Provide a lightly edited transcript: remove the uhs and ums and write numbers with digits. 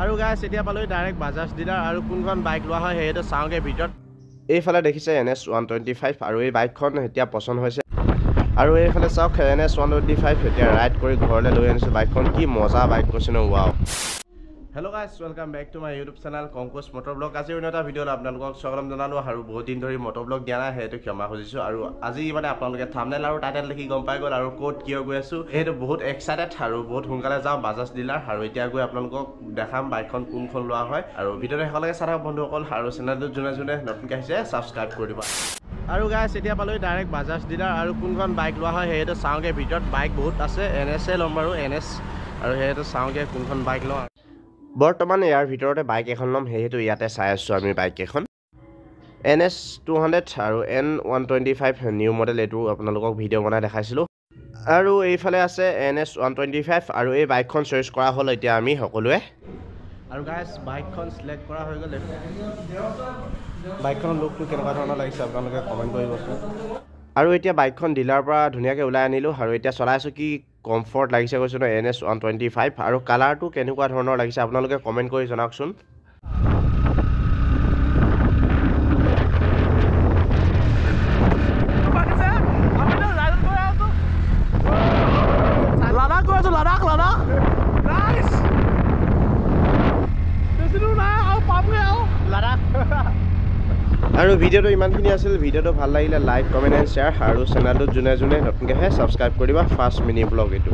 আৰু গাইছ এতিয়া পালোঁ ডাইৰেক্ট বাজাজ ডিলাৰ আৰু কোনখন বাইক লোৱা হয় সেইটো চাওঁগে ভিতৰত। এইফালে দেখিছে NS 125 আৰু এই বাইকখন এতিয়া পচন্দ হৈছে। আৰু এইফালে চাওক NS 125 এতিয়া ৰাইড কৰি ঘৰলৈ লৈ আনিছোঁ। বাইকখন কি মজা বাইক কৈছে ন, wow. Hello' guys, welcome back to my YouTube channel Kongkush motor vlog. আজি অন্য এটা ভিডিঅ'ত আপোনালোকক স্বাগতম জনালোঁ আৰু বহুত দিন ধৰি মটৰ ব্লগ দিয়া নাই, সেইটো ক্ষমা খুজিছোঁ। আৰু আজি মানে আপোনালোকে থাম্বনেইল আৰু টাইটেল দেখি গম পাই গ'ল আৰু ক'ত কিয় গৈ আছোঁ। সেইটো বহুত এক্সাইটেড আৰু বহুত সোনকালে যাওঁ বাজাজ ডিলাৰ। আৰু এতিয়া গৈ আপোনালোকক দেখাম বাইকখন কোনখন লোৱা হয়। আৰু ভিডিঅ'টো শেষলৈকে চাই থাকক বন্ধুসকল, আৰু চেনেলটোত যোনে যোনে নতুনকৈ আহিছে ছাবস্ক্ৰাইব কৰি দিবা। আৰু গাইছ এতিয়া পালোঁ ডাইৰেক্ট বাজাজ ডিলাৰ আৰু কোনখন বাইক লোৱা হয় সেইটো চাওঁগে ভিতৰত। বাইক বহুত আছে, NS ল'ম বাৰু, NS। আৰু সেইটো চাওঁগে কোনখন বাইক লওঁ। বৰ্তমান ইয়াৰ ভিতৰতে বাইক এখন ল'ম, সেইটো ইয়াতে চাই আছোঁ আমি বাইক এখন। NS 200 আৰু N125 নিউ মডেল, এইটো আপোনালোকক ভিডিঅ' বনাই দেখাইছিলোঁ। আৰু এইফালে আছে NS 125 আৰু এই বাইকখন চইচ কৰা হ'ল এতিয়া আমি সকলোৱে। আৰু গাইছ বাইকখন চিলেক্ট কৰা হৈ গ'ল। বাইকখনৰ লুকটো কেনেকুৱা ধৰণৰ লাগিছে আপোনালোকে কমেণ্ট কৰিবচোন। আৰু এতিয়া বাইকখন ডিলাৰৰ পৰা ধুনীয়াকৈ ওলাই আনিলোঁ আৰু এতিয়া চলাইছোঁ, কি কমফৰ্ট লাগিছে কৈছোঁ ন NS 125। আৰু কালাৰটো কেনেকুৱা ধৰণৰ লাগিছে আপোনালোকে কমেণ্ট কৰি জনাওকচোন। আৰু ভিডিঅ'টো ইমানখিনি আছিল। ভিডিঅ'টো ভাল লাগিলে লাইক, কমেণ্ট এণ্ড শ্বেয়াৰ, আৰু চেনেলটোত যোনে যোনে নতুনকৈ আহে ছাবস্ক্ৰাইব কৰিবা। ফাৰ্ষ্ট মিনি ব্লগ এইটো।